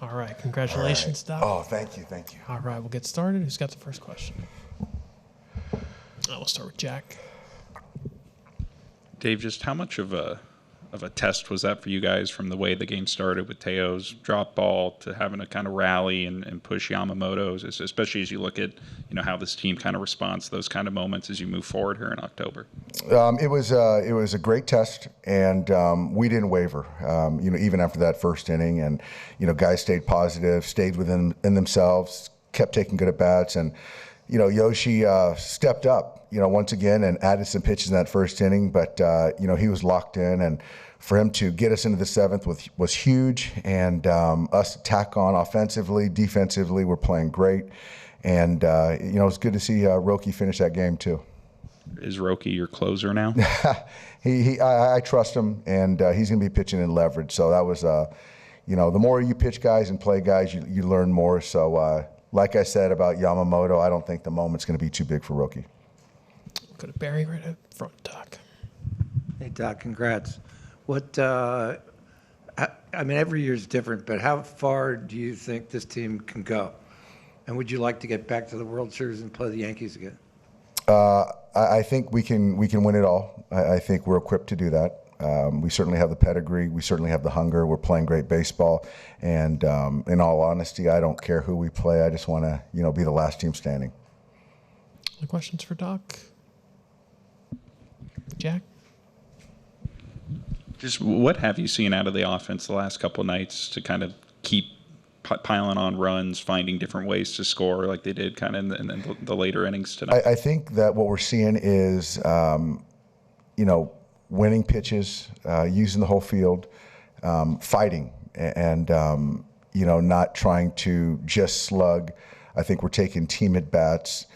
All right. Congratulations, Doc. Oh, thank you. All right. We'll get started. Who's got the first question? We'll start with Jack. Dave, just how much of a test was that for you guys from the way the game started with Teo's drop ball to having to kind of rally and push Yamamoto's, especially as you look at how this team kind of responds to those kind of moments as you move forward here in October? It was a great test, and we didn't waver. Even after that first inning, and guys stayed positive, stayed within themselves, kept taking good at bats, and Yoshi stepped up, once again and added some pitches in that first inning, but he was locked in, and for him to get us into the seventh was huge, and us tack on offensively, defensively, we're playing great, and it's good to see Roki finish that game too. Is Roki your closer now? I trust him, and he's going to be pitching in leverage. So that was, the more you pitch guys and play guys, you learn more. So like I said about Yamamoto, I don't think the moment's going to be too big for Roki. Go to Barry right up front, Doc. Hey, Doc, congrats. Every year is different, but how far do you think this team can go? And would you like to get back to the World Series and play the Yankees again? I think we can win it all. I think we're equipped to do that. We certainly have the pedigree. We certainly have the hunger. We're playing great baseball. And in all honesty, I don't care who we play. I just want to, be the last team standing. Any questions for Doc? Jack? Just what have you seen out of the offense the last couple of nights to kind of keep piling on runs, finding different ways to score like they did kind of in the later innings tonight? I think that what we're seeing is, winning pitches, using the whole field, fighting, and, not trying to just slug. I think we're taking team at bats.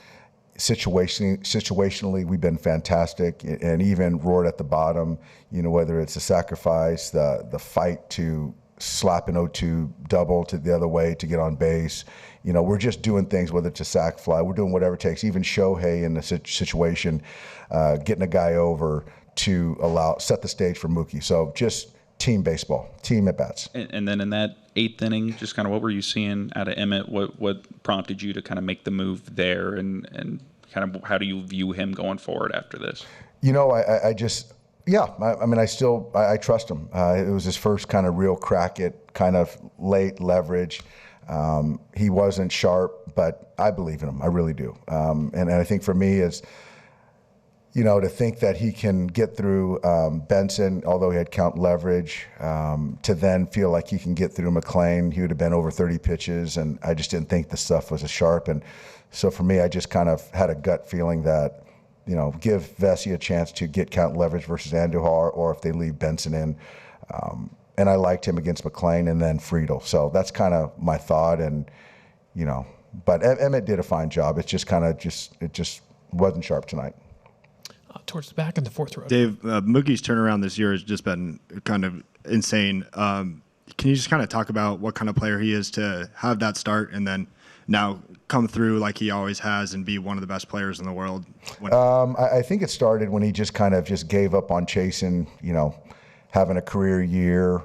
Situationally, we've been fantastic, and even roared at the bottom, whether it's a sacrifice, the fight to slap an 0-2 double to the other way to get on base. We're just doing things, whether it's a sac fly, we're doing whatever it takes. Even Shohei in the situation, getting a guy over to set the stage for Mookie. So just team baseball, team at bats. And then in that eighth inning, just kind of what were you seeing out of Emmett? What prompted you to kind of make the move there, and kind of how do you view him going forward after this? I trust him. It was his first kind of real crack at kind of late leverage. He wasn't sharp, but I believe in him. I really do. And I think for me is, to think that he can get through Benson, although he had count leverage, to then feel like he can get through McLean. He would have been over 30 pitches, and I just didn't think the stuff was as sharp. And so for me, I just kind of had a gut feeling that, give Vesey a chance to get count leverage versus Andujar, or if they leave Benson in. And I liked him against McLean and then Friedel. So that's kind of my thought. And, but Emmett did a fine job. It's just kind of it just wasn't sharp tonight. Towards the back in the fourth row. Dave, Mookie's turnaround this year has just been kind of insane. Can you just kind of talk about what kind of player he is to have that start and then now come through like he always has and be one of the best players in the world? I think it started when he just kind of just gave up on chasing, having a career year,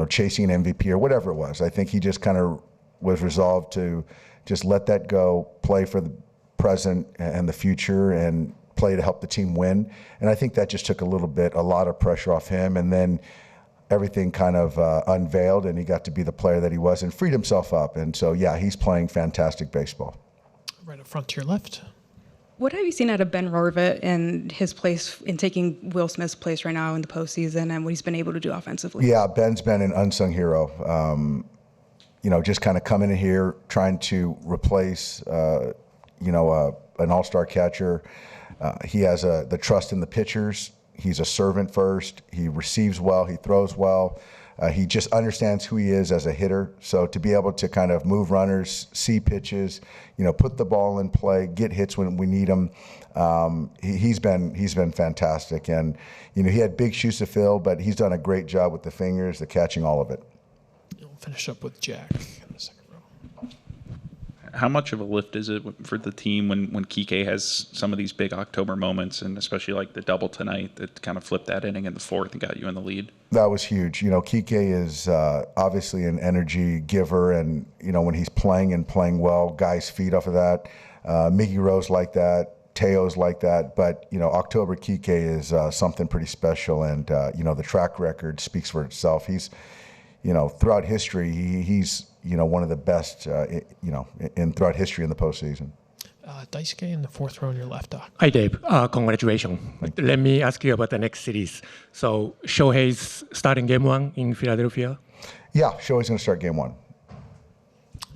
chasing an MVP or whatever it was. I think he just kind of was resolved to just let that go, play for the present and the future, and play to help the team win. And I think that just took a lot of pressure off him. And then everything kind of unveiled, and he got to be the player that he was and freed himself up. And so, yeah, he's playing fantastic baseball. Right up front to your left. What have you seen out of Ben Rorvet and his place in taking Will Smith's place right now in the postseason, and what he's been able to do offensively? Yeah, Ben's been an unsung hero. Just kind of coming in here, trying to replace, an all-star catcher. He has the trust in the pitchers. He's a servant first. He receives well. He throws well. He just understands who he is as a hitter. So to be able to kind of move runners, see pitches, put the ball in play, get hits when we need them, he's been fantastic. And he had big shoes to fill, but he's done a great job with the fingers, the catching, all of it. We'll finish up with Jack in the second row. How much of a lift is it for the team when Kike has some of these big October moments, and especially like the double tonight that kind of flipped that inning in the fourth and got you in the lead? That was huge. Kike is obviously an energy giver, and when he's playing and playing well, guys feed off of that. Miggy Rose like that, Teo's like that, but October Kike is something pretty special, and the track record speaks for itself. He's throughout history, he's one of the best throughout history in the postseason. Daisuke in the fourth row on your left, Doc. Hi, Dave. Congratulations. Let me ask you about the next series. So, Shohei's starting game one in Philadelphia? Yeah, Shohei's going to start game one.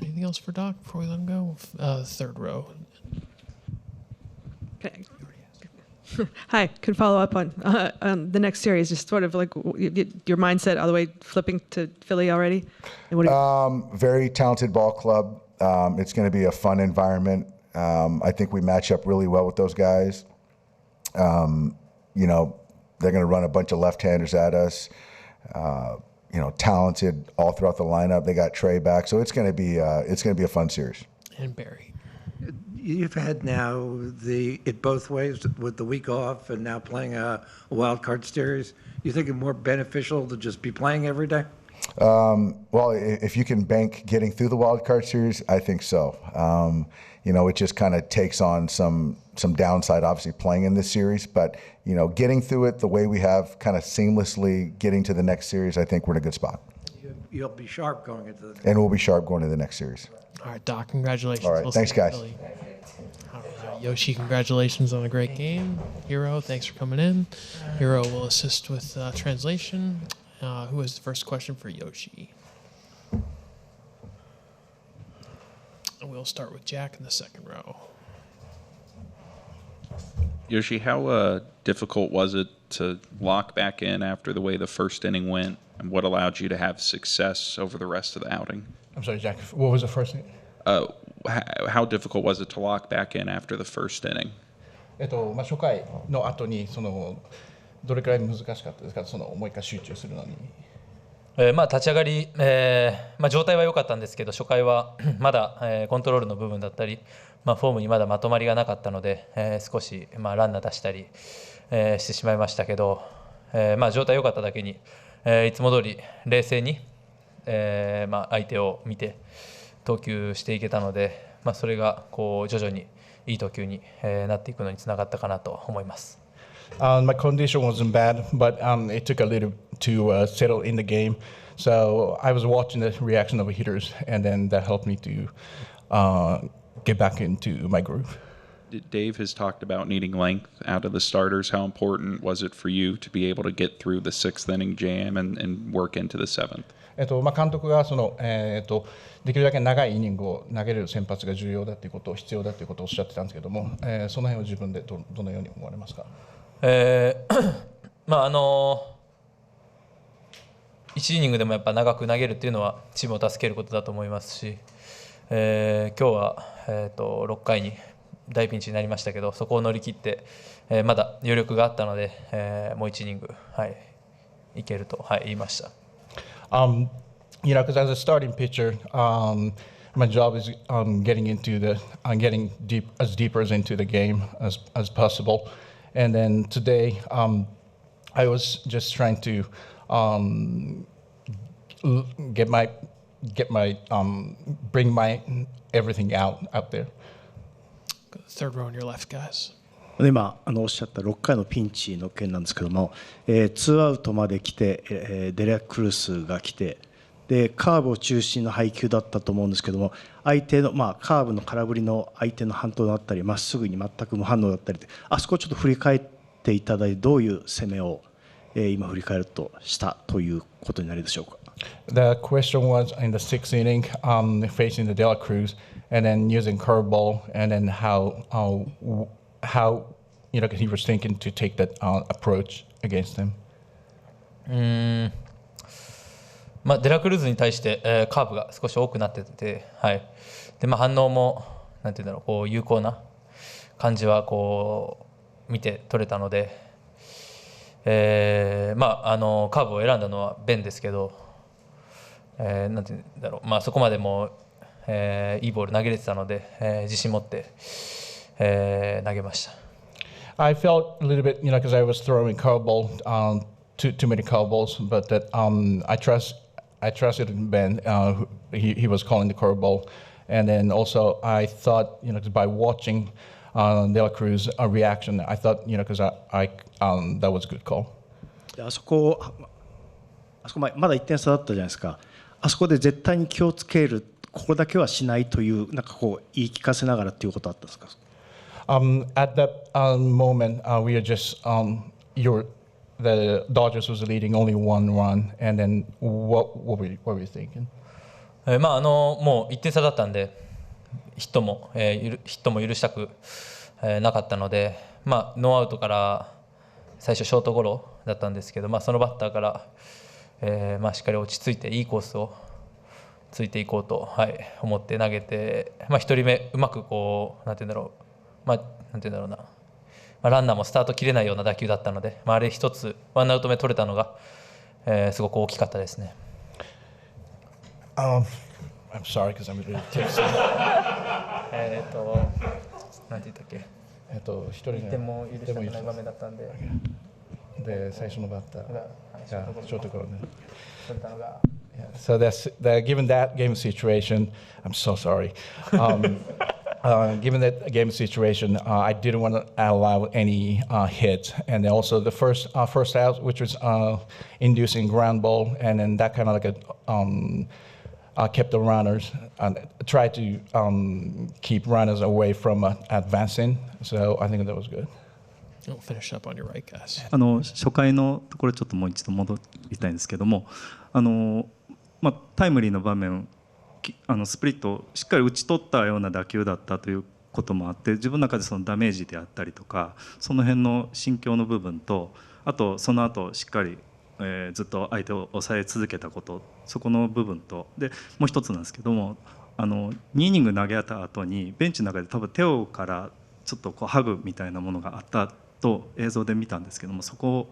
Anything else for Doc before we let him go? Third row. Okay. Hi, could follow up on the next series, just sort of like your mindset all the way flipping to Philly already? And what very talented ball club. It's going to be a fun environment. I think we match up really well with those guys. They're going to run a bunch of left-handers at us. Talented all throughout the lineup. They got Trey back, so it's going to be a fun series. And Barry. You've had now it both ways with the week off and now playing a wild card series. You think it's more beneficial to just be playing every day? Well, if you can bank getting through the wild card series, I think so. It just kind of takes on some downside, obviously, playing in this series. But, getting through it the way we have, kind of seamlessly getting to the next series, I think we're in a good spot. You'll be sharp going into the next. And we'll be sharp going to the next series. All right, Doc, congratulations. All right, thanks, guys. All right, Yoshi, congratulations on a great game. Hiro, thanks for coming in. Hiro will assist with translation. Who has the first question for Yoshi? We'll start with Jack in the second row. Yoshi, how difficult was it to lock back in after the way the first inning went, and what allowed you to have success over the rest of the outing? I'm sorry, Jack, what was the first thing? How difficult was it to lock back in after the first inning? 初回の後にどれくらい難しかったですか、もう一回集中するのに。立ち上がり、状態は良かったんですけど、初回はまだ、コントロールの部分だったり、フォームにまだまとまりがなかったので、少し、ランナー出したり、してしまいましたけど、状態良かっただけに、いつも通り冷静に、相手を見て投球していけたので、それが徐々にいい投球に、なっていくのにつながったかなと思います。My condition wasn't bad, but it took a little to settle in the game. So I was watching the reaction of the hitters, and then that helped me to get back into my groove. Dave has talked about needing length out of the starters. How important was it for you to be able to get through the sixth inning jam and work into the seventh? 監督ができるだけ長いイニングを投げれる先発が重要だということを必要だということをおっしゃってたんですけども、その辺を自分でどのように思われますか？1イニングでもやっぱ長く投げるっていうのはチームを助けることだと思いますし、今日は、6回に大ピンチになりましたけど、そこを乗り切って、まだ余力があったので、もう1イニング、いけると、言いました。Because as a starting pitcher, my job is getting into getting deeper into the game as possible. And then today, I was just trying to bring my everything out there. Third row on your left, guys. 今おっしゃった6回のピンチの件なんですけども、2アウトまで来て、デレック・ルースが来て、でカーブを中心の配球だったと思うんですけども、相手の、カーブの空振りの相手の反応だったり、まっすぐに全く無反応だったりで、あそこをちょっと振り返っていただいて、どういう攻めを、今振り返るとしたということになるでしょうか。The question was in the sixth inning, facing the De La Cruz, and then using curveball, and then how he was thinking to take that approach against him. デラクルーズに対して、カーブが少し多くなってて、で反応もなんていうんだろう、有効な感じは見て取れたので、カーブを選んだのはベンですけど、なんていうんだろう、そこまでもいいボール投げれてたので、自信持って、投げました。I felt a little bit, because I was throwing curveball, too many curveballs, but that I trusted Ben. He was calling the curveball, and then also I thought, by watching De La Cruz's reaction, I thought, because I that was a good call. あそこまだ1点差だったじゃないですか。あそこで絶対に気をつける、ここだけはしないというなんかこう言い聞かせながらっていうことあったんですか。At that moment, we are just the Dodgers was leading only 1 run, and then what were you thinking? もう1点差だったんでヒットも許したくなかったので、ノーアウトから最初ショートゴロだったんですけど、そのバッターから、しっかり落ち着いていいコースをついていこうと、思って投げて、1人目うまくこうなんて言うんだろうな、ランナーもスタート切れないような打球だったので、あれ一つワンアウト目取れたのが、すごく大きかったですね。I'm sorry because I'm really tipsy. なんて言ったっけ。一人1点も許したくない場面だったんで。で最初のバッターがショートゴロね。取れたのが。So given that game situation, I'm so sorry. Given that game situation, I didn't want to allow any hits, and then also the first out, which was inducing ground ball, and then that kind of like kept the runners and tried to keep runners away from advancing. So I think that was good. We'll finish up on your right, guys. 初回のところちょっともう一度戻りたいんですけども、タイムリーの場面、スプリットをしっかり打ち取ったような打球だったということもあって、自分の中でそのダメージであったりとか、その辺の心境の部分と、あとその後しっかり、ずっと相手を抑え続けたこと、そこの部分と、でもう一つなんですけども、2イニング投げた後にベンチの中で多分手をからちょっとこうハグみたいなものがあったと映像で見たんですけども、そこを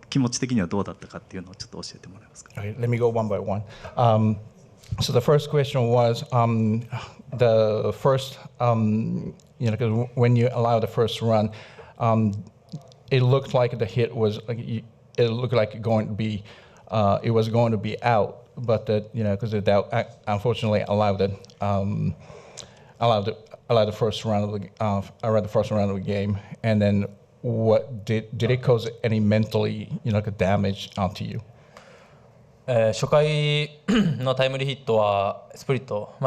気持ち的にはどうだったかっていうのをちょっと教えてもらえますか。Okay, let me go one by one. So the first question was the first, because when you allow the first run, it looked like the hit was it looked like it was going to be out, but that because that unfortunately allowed the first round of the game, and then what did it cause any mentally damage to you? 初回のタイムリーヒットはスプリット、う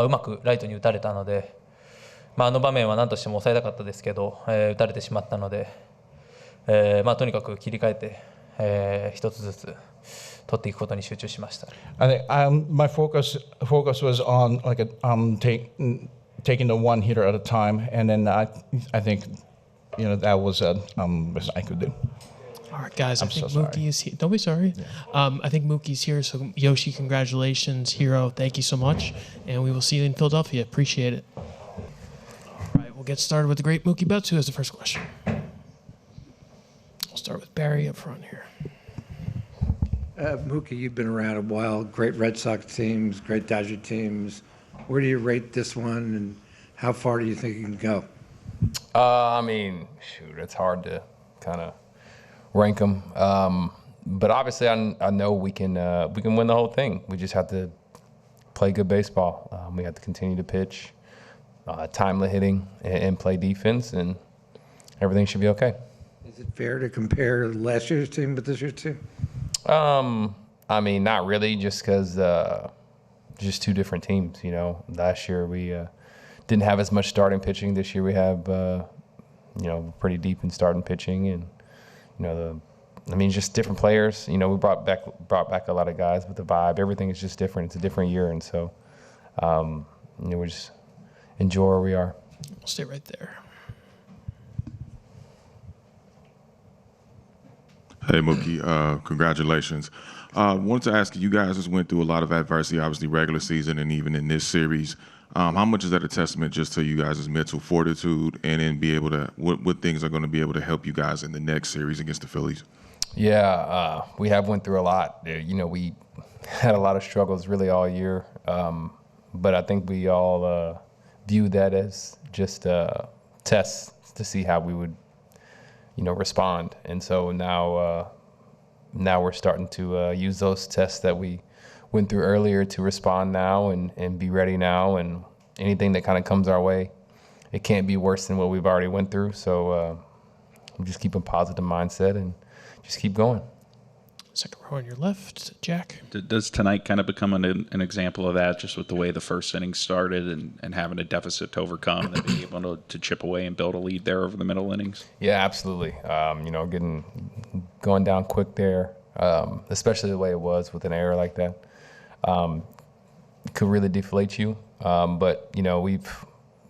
まくライトに打たれたので、あの場面は何としても抑えたかったですけど、打たれてしまったので、とにかく切り替えて、一つずつ取っていくことに集中しました。My focus was on taking the one hitter at a time, and then I think that was best I could do. All right, guys. I think so Mookie is here. Don't be sorry. I think Mookie's here. So Yoshi, congratulations, Hiro. Thank you so much, and we will see you in Philadelphia. Appreciate it. All right, we'll get started with the great Mookie Betts, who has the first question. We'll start with Barry up front here. Mookie, you've been around a while. Great Red Sox teams, great Dodger teams. Where do you rate this one, and how far do you think you can go? I mean, shoot, it's hard to kind of rank them. But obviously, I know we can win the whole thing. We just have to play good baseball. We have to continue to pitch, timely hitting, and play defense, and everything should be okay. Is it fair to compare last year's team with this year's team? I mean, not really, just because just two different teams. Last year we didn't have as much starting pitching. This year we have pretty deep in starting pitching, and just different players. We brought back a lot of guys, but the vibe, everything is just different. It's a different year, and so we just enjoy where we are. We'll stay right there. Hey, Mookie, congratulations. Wanted to ask you guys just went through a lot of adversity, obviously regular season and even in this series. How much is that a testament just to you guys' mental fortitude, and then be able to what things are going to be able to help you guys in the next series against the Phillies? Yeah, we have went through a lot. We had a lot of struggles really all year. But I think we all viewed that as just tests to see how we would, respond. And so now we're starting to use those tests that we went through earlier to respond now and be ready now. And anything that kind of comes our way, it can't be worse than what we've already went through. So we just keep a positive mindset and just keep going. Second row on your left, Jack. Does tonight kind of become an example of that, just with the way the first inning started and having a deficit to overcome, and then being able to chip away and build a lead there over the middle innings? Yeah, absolutely. Going down quick there, especially the way it was with an error like that, could really deflate you. But we've,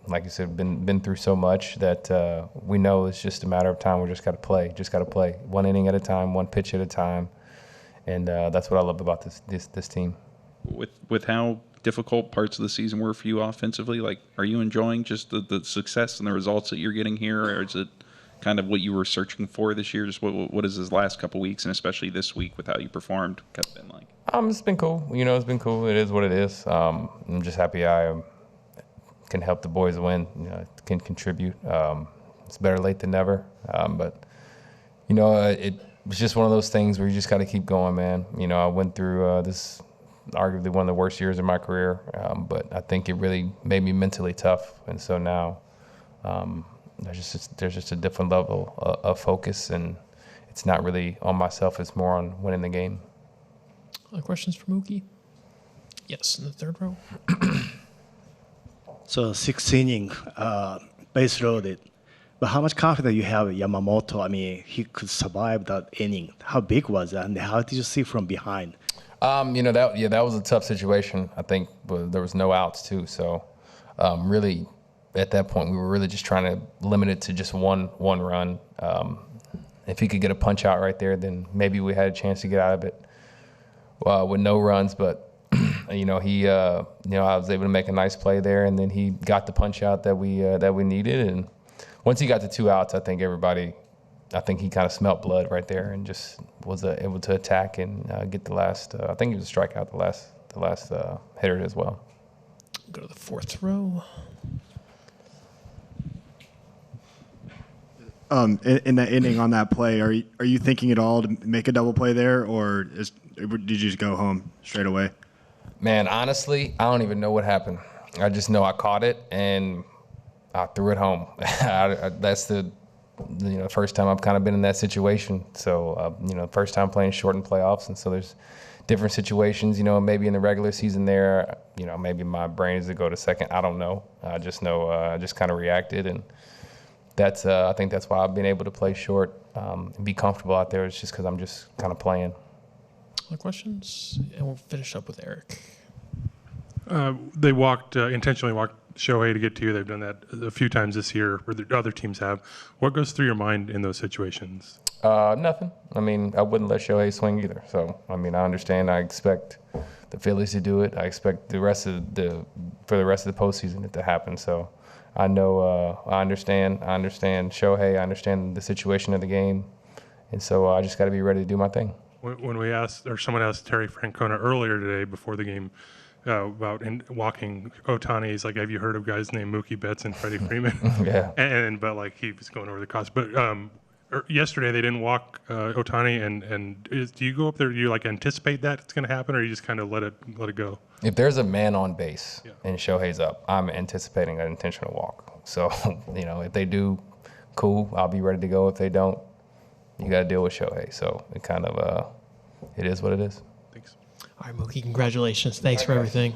like you said, been through so much that we know it's just a matter of time. We just got to play, one inning at a time, one pitch at a time. And that's what I love about this team. With how difficult parts of the season were for you offensively, like, are you enjoying just the success and the results that you're getting here, or is it kind of what you were searching for this year? Just what is this last couple weeks, and especially this week with how you performed, kind of been like? It's been cool. It's been cool. It is what it is. I'm just happy I can help the boys win. Can contribute. It's better late than never. But it's just one of those things where you just got to keep going, man. I went through this arguably one of the worst years of my career, but I think it really made me mentally tough. And so now there's just a different level of focus, and it's not really on myself. It's more on winning the game. Other questions for Mookie? Yes, in the third row. So sixth inning, base loaded. But how much confidence you have in Yamamoto? I mean, he could survive that inning. How big was that, and how did you see from behind? That was a tough situation. I think there was no outs too. So really, at that point, we were really just trying to limit it to just one run. If he could get a punch out right there, then maybe we had a chance to get out of it with no runs. But I was able to make a nice play there, and then he got the punch out that we needed. And once he got to 2 outs, I think he kind of smelt blood right there and just was able to attack and get the last. I think he was a strikeout the last hitter as well. Go to the fourth row. In that inning on that play, are you thinking at all to make a double play there, or did you just go home straight away? Man, honestly, I don't even know what happened. I just know I caught it and I threw it home. That's the first time I've kind of been in that situation. So first time playing short in playoffs, and so there's different situations. Maybe in the regular season there, maybe my brain is to go to second. I don't know. I just know I just kind of reacted, and that's I think that's why I've been able to play short and be comfortable out there. It's just because I'm just kind of playing. Other questions? And we'll finish up with Eric. They intentionally walked Shohei to get to you. They've done that a few times this year, or the other teams have. What goes through your mind in those situations? Nothing. I mean, I wouldn't let Shohei swing either. So, I mean, I understand. I expect the Phillies to do it. I expect for the rest of the postseason it to happen. So, I know. I understand. I understand Shohei. I understand the situation of the game, and so I just got to be ready to do my thing. When someone asked Terry Francona earlier today before the game about walking Ohtani, he's like, "Have you heard of guys named Mookie Betts and Freddie Freeman?" Yeah. But like he was going over the cost. But yesterday they didn't walk Ohtani, and do you go up there? Do you like anticipate that it's going to happen, or you just kind of let it go? If there's a man on base and Shohei's up, I'm anticipating an intentional walk. So if they do, cool, I'll be ready to go. If they don't, you got to deal with Shohei. So it kind of it is what it is. All right, Mookie, congratulations. Thanks for everything.